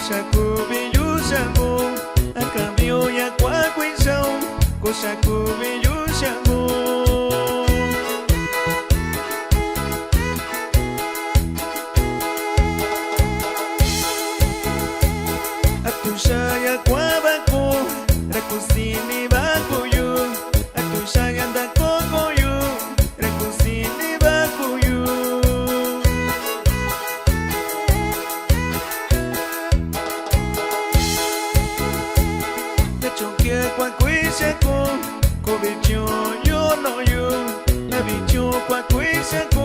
Cosacu Villusango, a cambio ya cuacuizao, Cosacu Villusango. A tu saya cuabaco, recusini bacuyo, a tu saya anda cocoyo, recusini bacuyo. Chonquia cuacuisaco, cobicho yo no yo, la bicho cuacuisaco.